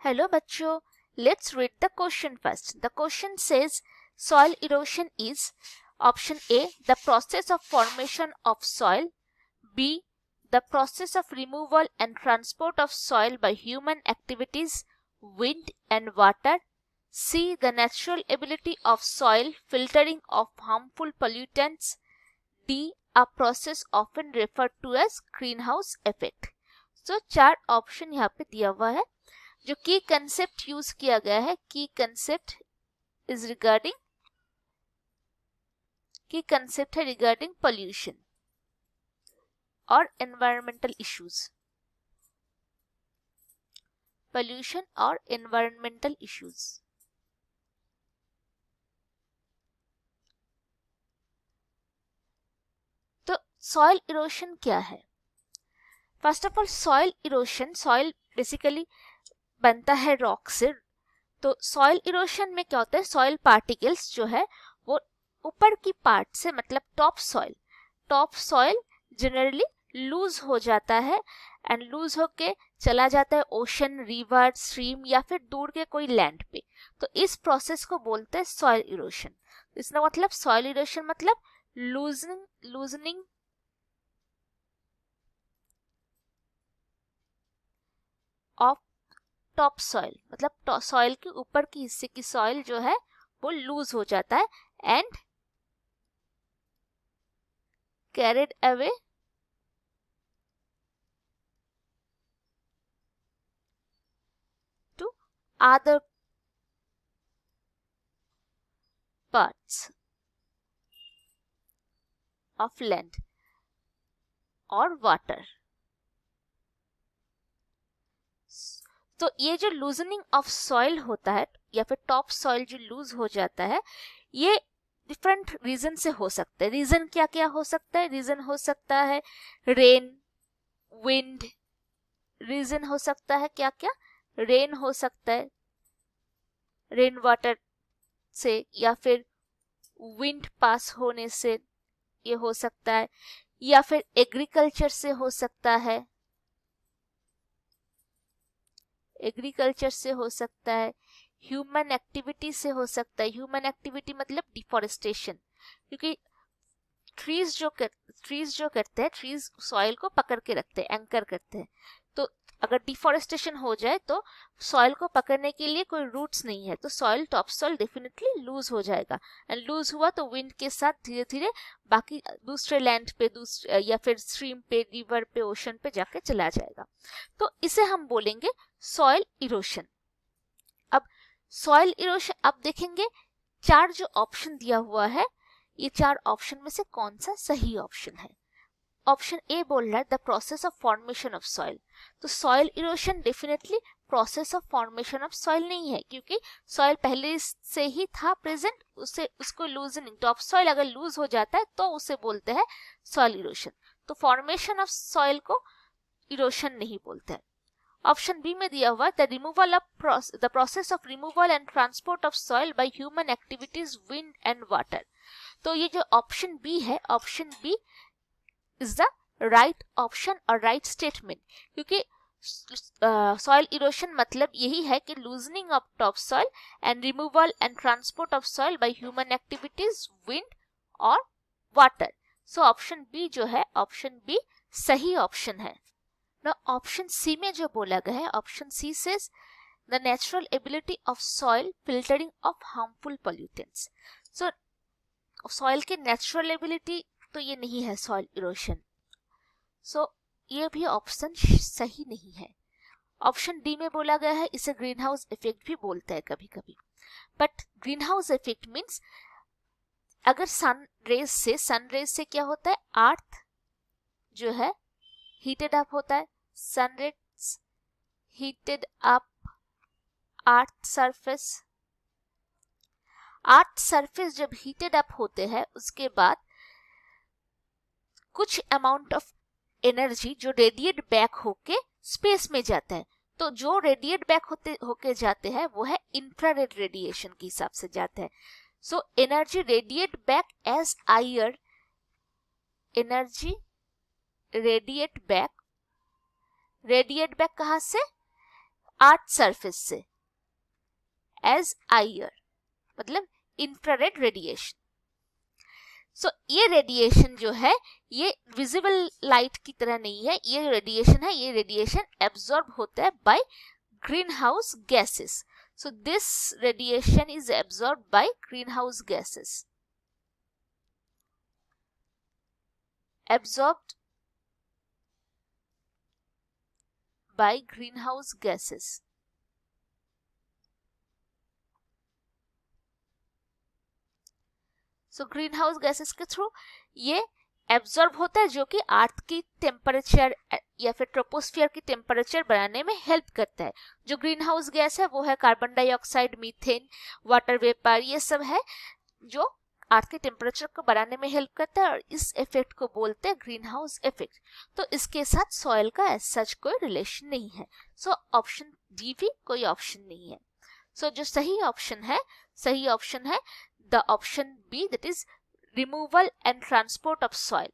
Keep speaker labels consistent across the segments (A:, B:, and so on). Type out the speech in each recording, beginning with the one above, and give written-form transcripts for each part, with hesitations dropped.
A: Hello bachcho, let's read the question first. The question says soil erosion is option A, the process of formation of soil, B, the process of removal and transport of soil by human activities, wind and water, C, the natural ability of soil filtering of harmful pollutants, D, a process often referred to as greenhouse effect. So चार option यहाँ पे दिया हुआ है. जो की concept use किया गया है, की कंसेप्ट इज रिगार्डिंग है रिगार्डिंग पोल्यूशन और एनवायरमेंटल इश्यूज. तो सॉइल इरोशन क्या है? First of all soil erosion, soil basically बनता है रॉक से. तो सॉइल इरोशन में क्या होता है, सॉइल पार्टिकल्स जो है वो ऊपर की पार्ट से, मतलब टॉप सॉइल जनरली लूज हो जाता है एंड लूज होके चला जाता है ओशन, रिवर, स्ट्रीम या फिर दूर के कोई लैंड पे. तो इस प्रोसेस को बोलते हैं सॉइल इरोशन. इसका मतलब सॉइल इरोशन मतलब लूजनिंग ऑफ टॉप सॉइल, मतलब सॉइल के ऊपर की हिस्से की सॉइल जो है वो लूज हो जाता है and carried away to other parts of land और वाटर. तो ये जो लूजनिंग ऑफ सॉइल होता है या फिर टॉप सॉइल जो लूज हो जाता है, ये डिफरेंट रीजन से हो सकता है. रीजन क्या क्या हो सकता है? रीजन हो सकता है रेन, विंड. रीजन हो सकता है क्या क्या? रेन हो सकता है, रेन वाटर से, या फिर विंड पास होने से ये हो सकता है, या फिर एग्रीकल्चर से हो सकता है, ह्यूमन एक्टिविटी से हो सकता है. ह्यूमन एक्टिविटी मतलब डिफॉरेस्टेशन, क्योंकि ट्रीज जो करते हैं, ट्रीज सॉइल को पकड़ के रखते हैं, एंकर करते हैं. तो अगर डिफॉरेस्टेशन हो जाए तो सॉइल को पकड़ने के लिए कोई रूट्स नहीं है, तो soil, top soil definitely loose हो जाएगा. एंड लूज हुआ तो विंड के साथ धीरे धीरे बाकी दूसरे लैंड पे, या फिर स्ट्रीम पे, रिवर पे, ओशन पे जाके चला जाएगा. तो इसे हम बोलेंगे सॉइल इरोशन. अब सॉइल इरोशन, अब देखेंगे चार जो ऑप्शन दिया हुआ है, ये चार ऑप्शन में से कौन सा सही ऑप्शन है. ऑप्शन ए बोल रहा है the process of formation of soil. तो soil erosion definitely process of formation of soil नहीं है, क्योंकि सॉइल पहले से ही था प्रेजेंट, उसको लूजनिंग, टॉप सॉइल अगर लूज हो जाता है तो उसे बोलते हैं सॉइल इरोशन. तो फॉर्मेशन ऑफ सॉइल को इरोशन नहीं बोलते हैं. ऑप्शन बी में दिया हुआ the removal of the process of removal and transport of soil by human activities, wind and water. तो ये जो ऑप्शन बी है, option B is the right option और राइट स्टेटमेंट, क्योंकि सॉइल इरोशन मतलब यही है कि loosening of top soil and removal and transport of soil by human activities, wind और वाटर. सो ऑप्शन बी जो है, ऑप्शन बी सही ऑप्शन है. ना ऑप्शन सी में जो बोला गया है, option she says the natural ability of soil filtering of harmful pollutants. So soil की नेचुरल एबिलिटी तो ये नहीं है सॉइल इरोशन. सो ये भी ऑप्शन सही नहीं है. ऑप्शन डी में बोला गया है इसे ग्रीन हाउस इफेक्ट भी बोलते हैं कभी कभी, but green house effect means अगर सन रेज से क्या होता है, अर्थ जो है हीटेड अप होता है. Sun rays heated up earth surface जब हीटेड अप होते हैं, उसके बाद कुछ अमाउंट ऑफ एनर्जी जो रेडिएट बैक होके स्पेस में जाता है. तो जो रेडिएट बैक होके जाते हैं वो है इंफ्रारेड रेडिएशन के हिसाब से जाते हैं. So energy radiate back as IR, energy radiate back कहां से? अर्थ सरफेस से एज आईआर, मतलब इंफ्रारेड रेडिएशन। सो ये रेडिएशन जो है ये विजिबल लाइट की तरह नहीं है, ये रेडिएशन है, ये रेडिएशन एब्जॉर्ब होता है bye greenhouse gases. So this radiation is absorbed by greenhouse gases. Absorbed by greenhouse gases. So greenhouse gases के थ्रू ये एब्जॉर्ब होता है, जो कि अर्थ की टेम्परेचर या फिर ट्रोपोस्फियर की टेम्परेचर बढ़ाने में हेल्प करता है। जो ग्रीन हाउस गैस है वो है carbon dioxide, methane, water vapour, ये सब है जो अर्थ के टेम्परेचर को बढ़ाने में हेल्प करता है, और इस इफेक्ट को बोलते हैं ग्रीन हाउस इफेक्ट। तो इसके साथ सॉइल का एज सच कोई रिलेशन नहीं है। सो ऑप्शन डी भी कोई ऑप्शन नहीं है। सो जो सही ऑप्शन है the option B, that is removal and transport of soil.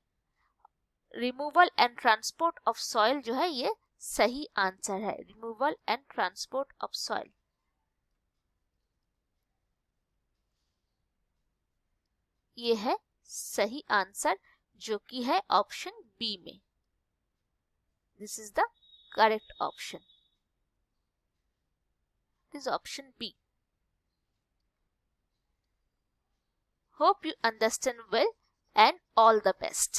A: Removal and transport of soil जो है ये सही आंसर है, removal and transport of soil. ये है सही आंसर जो कि है ऑप्शन बी में। This is the correct option, this option B. Hope you understand well and all the best.